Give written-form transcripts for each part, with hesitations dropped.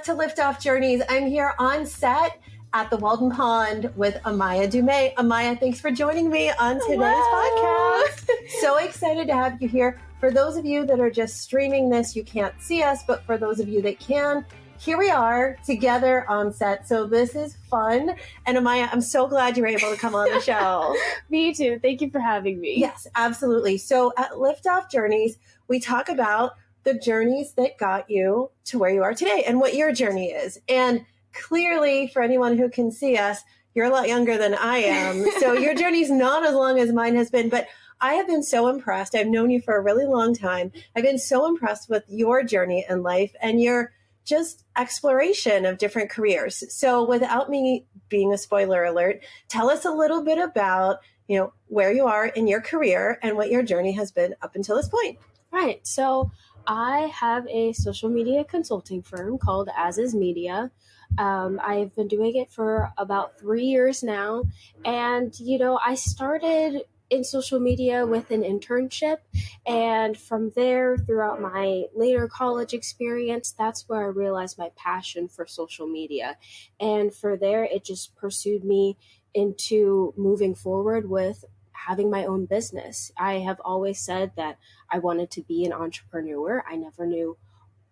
to Lift Off Journeys. I'm here on set at the Walden Pond with Amya Dumais. Amya, thanks for joining me on today's podcast. So excited to have you here. For those of you that are just streaming this, you can't see us, but for those of you that can, here we are together on set. So this is fun. And Amya, I'm so glad you were able to come on the show. Me too. Thank you for having me. Yes, absolutely. So at Lift Off Journeys, we talk about the journeys that got you to where you are today and what your journey is. And clearly, for anyone who can see us, you're a lot younger than I am. So your journey's not as long as mine has been, but I have been so impressed. I've known you for a really long time. I've been so impressed with your journey in life and your just exploration of different careers. So without me being a spoiler alert, tell us a little bit about, where you are in your career and what your journey has been up until this point. Right. So I have a social media consulting firm called As Is Media. I've been doing it for about 3 years now. And, I started in social media with an internship. And from there, throughout my later college experience, that's where I realized my passion for social media. And for there, it just pursued me into moving forward with having my own business. I have always said that I wanted to be an entrepreneur. I never knew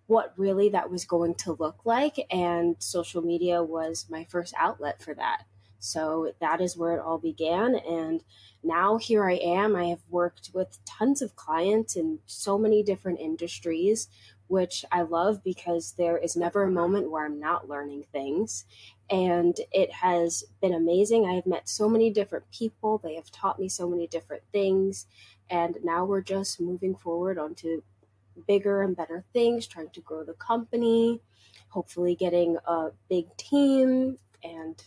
what really that was going to look like, and social media was my first outlet for that. So that is where it all began, and now here I am. I have worked with tons of clients in so many different industries, which I love because there is never a moment where I'm not learning things. And it has been amazing. I have met so many different people. They have taught me so many different things. And now we're just moving forward onto bigger and better things, trying to grow the company, hopefully getting a big team. And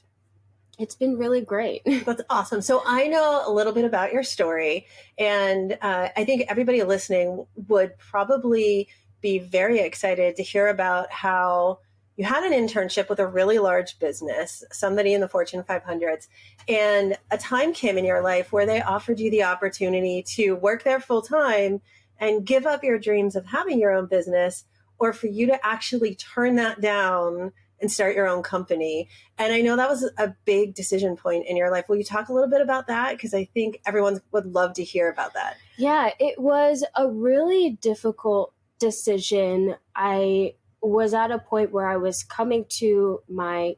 it's been really great. That's awesome. So I know a little bit about your story. And I think everybody listening would probably be very excited to hear about how you had an internship with a really large business, somebody in the Fortune 500s, and a time came in your life where they offered you the opportunity to work there full time and give up your dreams of having your own business, or for you to actually turn that down and start your own company. And I know that was a big decision point in your life. Will you talk a little bit about that? Because I think everyone would love to hear about that. Yeah, it was a really difficult decision. I was at a point where I was coming to my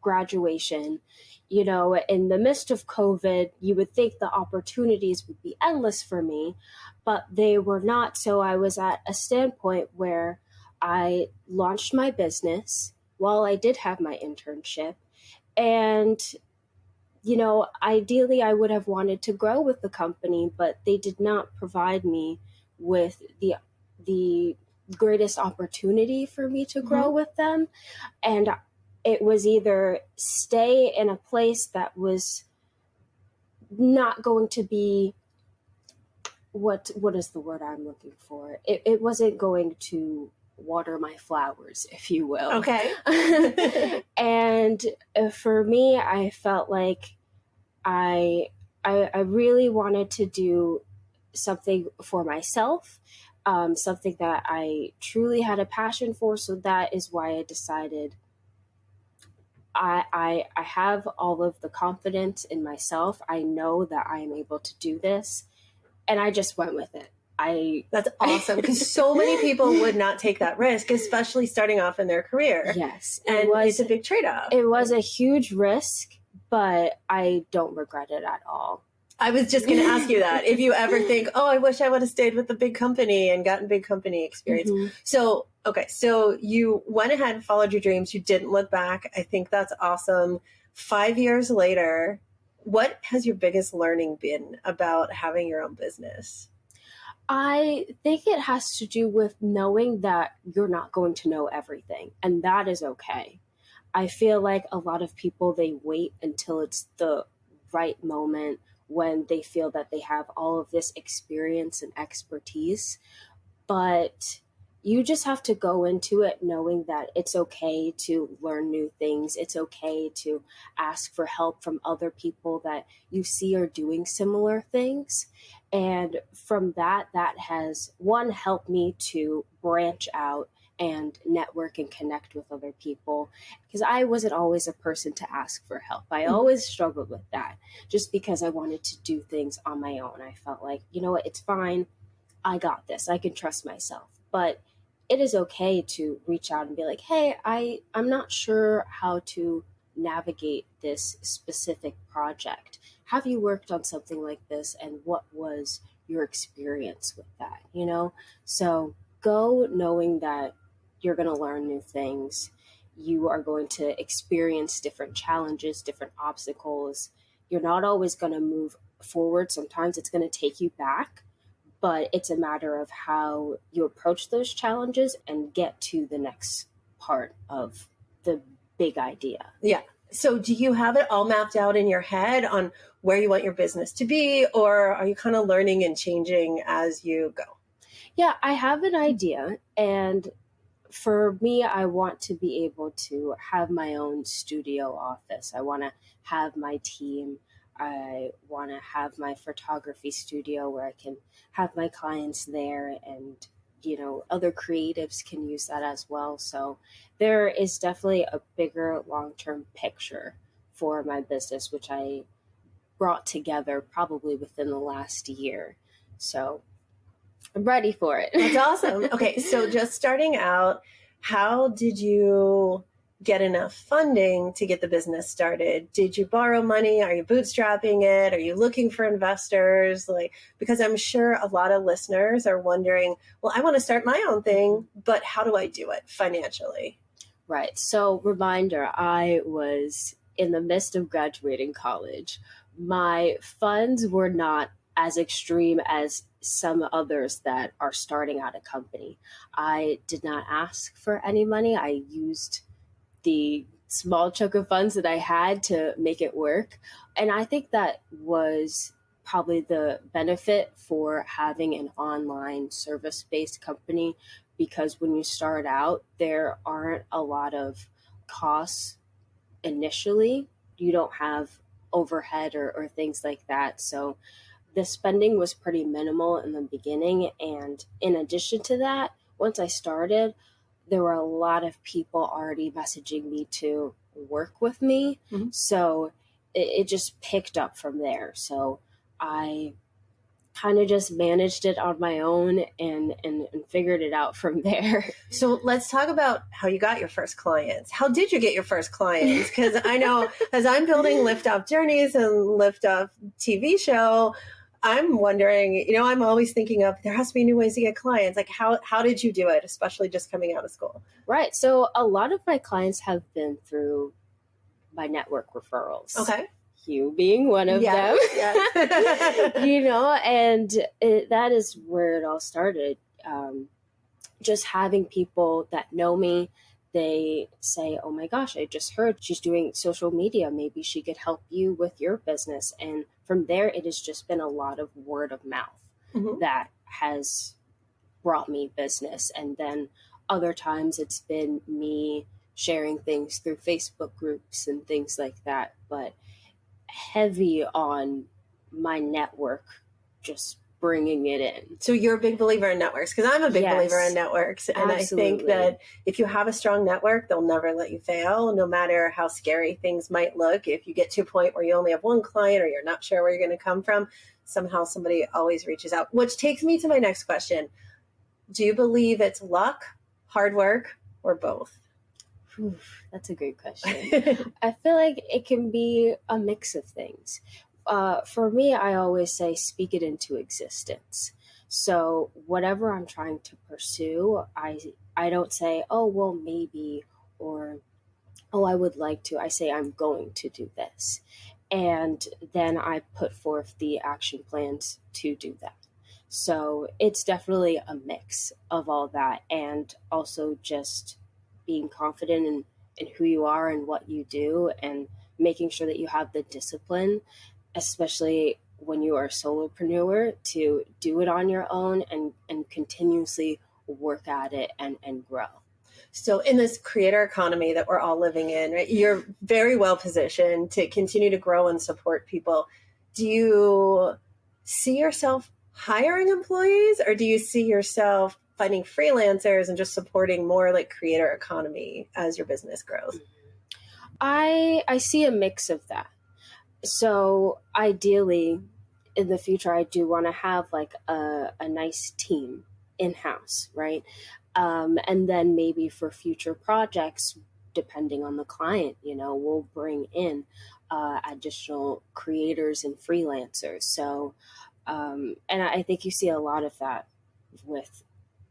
graduation. In the midst of COVID, you would think the opportunities would be endless for me, but they were not. So I was at a standpoint where I launched my business while I did have my internship. And, ideally I would have wanted to grow with the company, but they did not provide me with the greatest opportunity for me to grow with them. And it was either stay in a place that was not going to be, what is the word I'm looking for? It wasn't going to water my flowers, if you will. Okay. And for me, I felt like I really wanted to do something for myself, something that I truly had a passion for. So that is why I decided I have all of the confidence in myself. I know that I am able to do this, and I just went with it. That's awesome, because so many people would not take that risk, especially starting off in their career. Yes. And it's a big trade-off. It was a huge risk, but I don't regret it at all. I was just going to ask you that. If you ever think, I wish I would have stayed with the big company and gotten big company experience. Mm-hmm. So you went ahead and followed your dreams. You didn't look back. I think that's awesome. 5 years later, what has your biggest learning been about having your own business? I think it has to do with knowing that you're not going to know everything, and that is okay. I feel like a lot of people, they wait until it's the right moment when they feel that they have all of this experience and expertise, but you just have to go into it knowing that it's okay to learn new things. It's okay to ask for help from other people that you see are doing similar things. And from that has, one, helped me to branch out and network and connect with other people, because I wasn't always a person to ask for help. I always struggled with that just because I wanted to do things on my own. I felt like, you know what, it's fine. I got this. I can trust myself. But it is okay to reach out and be like, hey, I'm not sure how to navigate this specific project. Have you worked on something like this? And what was your experience with that? So go knowing that you're going to learn new things. You are going to experience different challenges, different obstacles. You're not always going to move forward. Sometimes it's going to take you back, but it's a matter of how you approach those challenges and get to the next part of the big idea. Yeah. So do you have it all mapped out in your head on where you want your business to be, or are you kind of learning and changing as you go? Yeah, I have an idea. And for me, I want to be able to have my own studio office. I want to have my team. I want to have my photography studio where I can have my clients there, and other creatives can use that as well. So there is definitely a bigger long-term picture for my business, which I brought together probably within the last year. So I'm ready for it. That's awesome. Okay, so just starting out, how did you get enough funding to get the business started? Did you borrow money? Are you bootstrapping it? Are you looking for investors? Because I'm sure a lot of listeners are wondering, well, I want to start my own thing, but how do I do it financially? Right. So reminder, I was in the midst of graduating college. My funds were not as extreme as some others that are starting out a company. I did not ask for any money. I used the small chunk of funds that I had to make it work. And I think that was probably the benefit for having an online service-based company, because when you start out, there aren't a lot of costs initially. You don't have overhead or things like that. So the spending was pretty minimal in the beginning. And in addition to that, once I started, there were a lot of people already messaging me to work with me. Mm-hmm. So it just picked up from there. So I kind of just managed it on my own and figured it out from there. So let's talk about how you got your first clients. How did you get your first clients? Because I know as I'm building Lift Off Journeys and Lift Off TV show, I'm wondering, I'm always thinking of there has to be new ways to get clients. Like how did you do it, especially just coming out of school? Right. So a lot of my clients have been through my network referrals. Okay. You being one of them. Yes. And that is where it all started. Just having people that know me, they say, oh my gosh, I just heard she's doing social media. Maybe she could help you with your business. And from there, it has just been a lot of word of mouth that has brought me business. And then other times it's been me sharing things through Facebook groups and things like that. But heavy on my network, just bringing it in. So you're a big believer in networks, because I'm a big believer in networks. And absolutely. I think that if you have a strong network, they'll never let you fail, no matter how scary things might look. If you get to a point where you only have one client or you're not sure where you're going to come from, somehow somebody always reaches out, which takes me to my next question. Do you believe it's luck, hard work, or both? That's a great question. I feel like it can be a mix of things. For me, I always say, speak it into existence. So whatever I'm trying to pursue, I don't say, oh, well, maybe, or, oh, I would like to. I say, I'm going to do this. And then I put forth the action plans to do that. So it's definitely a mix of all that, and also just being confident in who you are and what you do, and making sure that you have the discipline, especially when you are a solopreneur, to do it on your own and continuously work at it and grow. So in this creator economy that we're all living in, right, you're very well positioned to continue to grow and support people. Do you see yourself hiring employees, or do you see yourself finding freelancers and just supporting more like creator economy as your business grows? I see a mix of that. So ideally, in the future, I do want to have like a nice team in house, right? And then maybe for future projects, depending on the client, we'll bring in additional creators and freelancers. So, and I think you see a lot of that with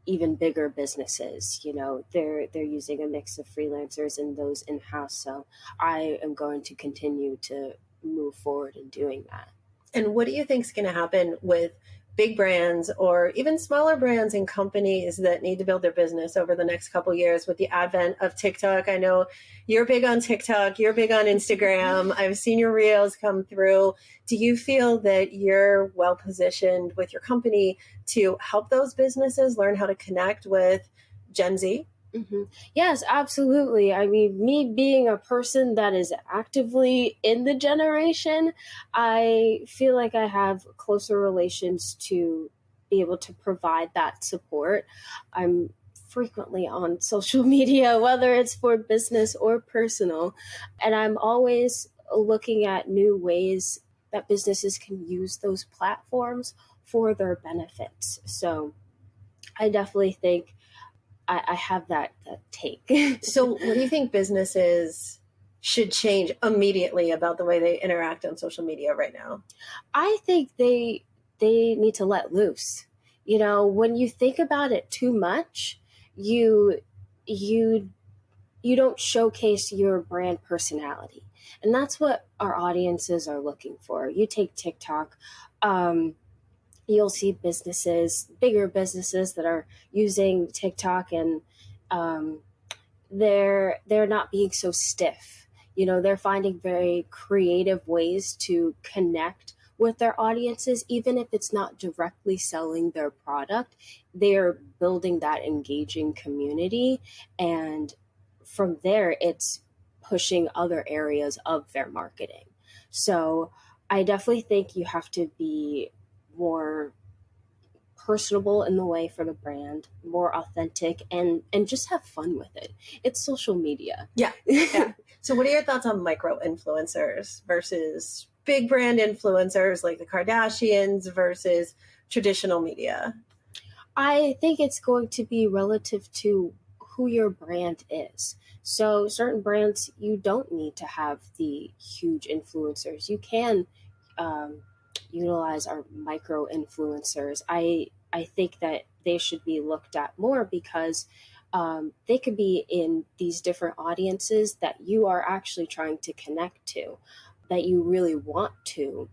even bigger businesses. They're using a mix of freelancers and those in house. So I am going to continue to move forward in doing that. And what do you think is going to happen with big brands or even smaller brands and companies that need to build their business over the next couple of years with the advent of TikTok? I know you're big on TikTok, you're big on Instagram. I've seen your reels come through. Do you feel that you're well positioned with your company to help those businesses learn how to connect with Gen Z? Mm-hmm. Yes, absolutely. I mean, me being a person that is actively in the generation, I feel like I have closer relations to be able to provide that support. I'm frequently on social media, whether it's for business or personal, and I'm always looking at new ways that businesses can use those platforms for their benefits. So I definitely think I have that take. So what do you think businesses should change immediately about the way they interact on social media right now? I think they need to let loose. When you think about it too much, you don't showcase your brand personality. And that's what our audiences are looking for. You take TikTok, you'll see bigger businesses that are using TikTok, and they're not being so stiff. They're finding very creative ways to connect with their audiences, even if it's not directly selling their product. They're building that engaging community, and from there, it's pushing other areas of their marketing. So I definitely think you have to be more personable in the way for the brand, more authentic, and just have fun with it. It's social media. Yeah. So what are your thoughts on micro influencers versus big brand influencers like the Kardashians versus traditional media? I think it's going to be relative to who your brand is. So certain brands, you don't need to have the huge influencers. You can utilize our micro influencers. I think that they should be looked at more because they could be in these different audiences that you are actually trying to connect to, that you really want to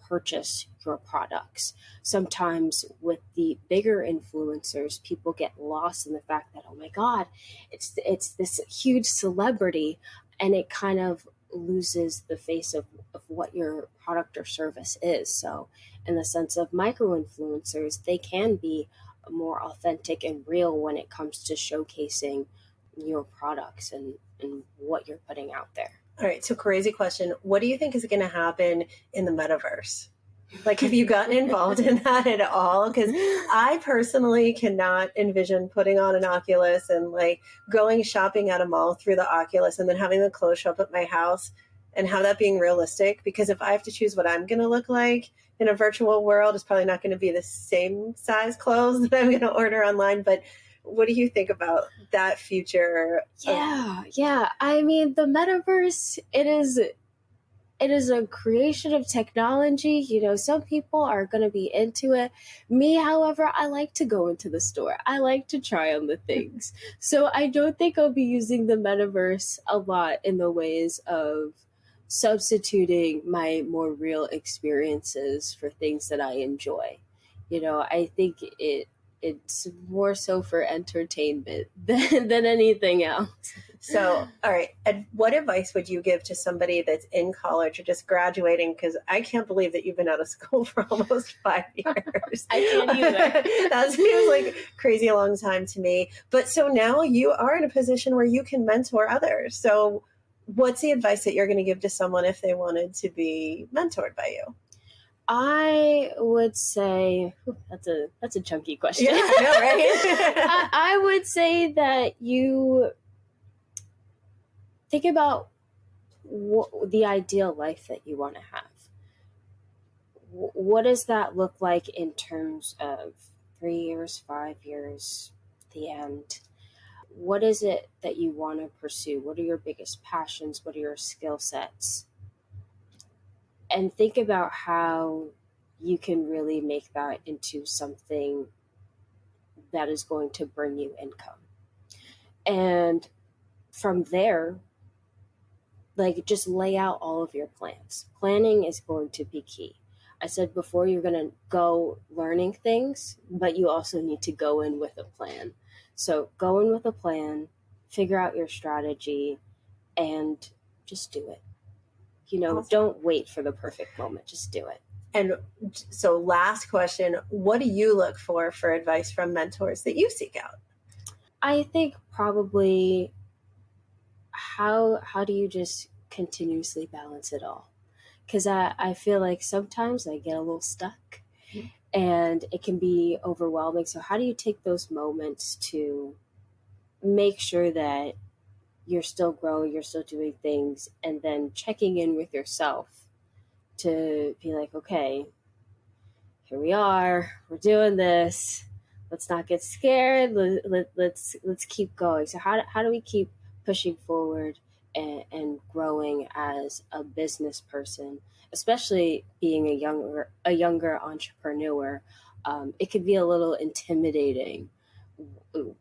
purchase your products. Sometimes with the bigger influencers, people get lost in the fact that, oh my God, it's this huge celebrity, and it kind of loses the face of what your product or service is. So in the sense of micro influencers, they can be more authentic and real when it comes to showcasing your products and what you're putting out there. All right, so crazy question. What do you think is going to happen in the metaverse? Like, have you gotten involved in that at all? Because I personally cannot envision putting on an Oculus and like going shopping at a mall through the Oculus and then having the clothes show up at my house and have that being realistic. Because if I have to choose what I'm going to look like in a virtual world, it's probably not going to be the same size clothes that I'm going to order online. But what do you think about that future? Yeah. I mean, the metaverse, it is a creation of technology. Some people are going to be into it. Me, however, I like to go into the store. I like to try on the things. So I don't think I'll be using the metaverse a lot in the ways of substituting my more real experiences for things that I enjoy. I think it's more so for entertainment than anything else. So, all right. And what advice would you give to somebody that's in college or just graduating? Because I can't believe that you've been out of school for almost 5 years. I can't either. That seems like crazy a long time to me. But so now you are in a position where you can mentor others. So what's the advice that you're going to give to someone if they wanted to be mentored by you? I would say that's a chunky question. Yeah, I know, right? I would say that you think about the ideal life that you want to have. What does that look like in terms of 3 years, 5 years, the end? What is it that you want to pursue? What are your biggest passions? What are your skill sets? And think about how you can really make that into something that is going to bring you income. And from there, like, just lay out all of your plans. Planning is going to be key. I said before, you're going to go learning things, but you also need to go in with a plan. So go in with a plan, figure out your strategy, and just do it. Awesome. Don't wait for the perfect moment. Just do it. And so last question, what do you look for advice from mentors that you seek out? I think probably how do you just continuously balance it all? Because I feel like sometimes I get a little stuck and it can be overwhelming. So how do you take those moments to make sure that you're still growing, you're still doing things, and then checking in with yourself to be like, okay, here we are, we're doing this. Let's not get scared. Let's keep going. So how do we keep pushing forward and growing as a business person, especially being a younger entrepreneur? It could be a little intimidating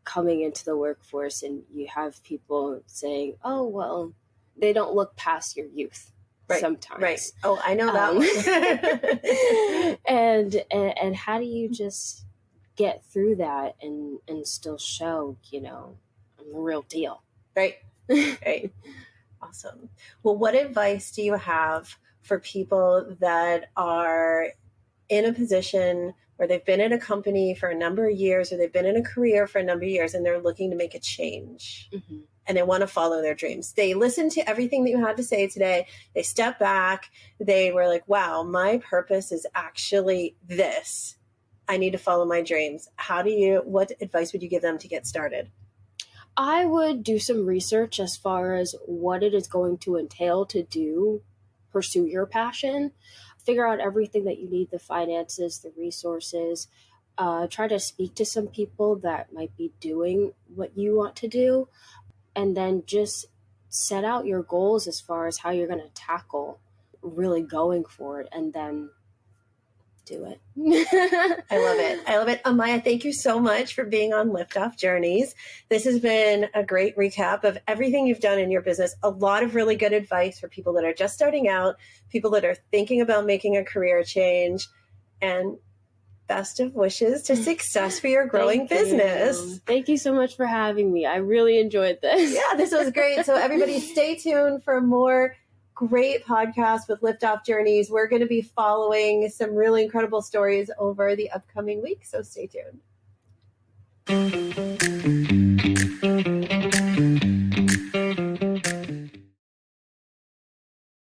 coming into the workforce, and you have people saying, "Oh, well, they don't look past your youth." Right, sometimes. Right. Oh, I know that one. and how do you just get through that and still show, I'm the real deal. Right. Right. Awesome. Well, what advice do you have for people that are in a position where they've been in a company for a number of years, or they've been in a career for a number of years, and they're looking to make a change? Mm-hmm. And they want to follow their dreams? They listened to everything that you had to say today. They stepped back. They were like, wow, my purpose is actually this. I need to follow my dreams. What advice would you give them to get started? I would do some research as far as what it is going to entail to pursue your passion. Figure out everything that you need, the finances, the resources. Try to speak to some people that might be doing what you want to do. And then just set out your goals as far as how you're going to tackle really going for it, and then do it. I love it. I love it. Amya, thank you so much for being on Liftoff Journeys. This has been a great recap of everything you've done in your business. A lot of really good advice for people that are just starting out, people that are thinking about making a career change, and best of wishes to success for your growing business. Thank you so much for having me. I really enjoyed this. Yeah, this was great. So everybody stay tuned for more great podcasts with Liftoff Journeys. We're going to be following some really incredible stories over the upcoming week. So stay tuned.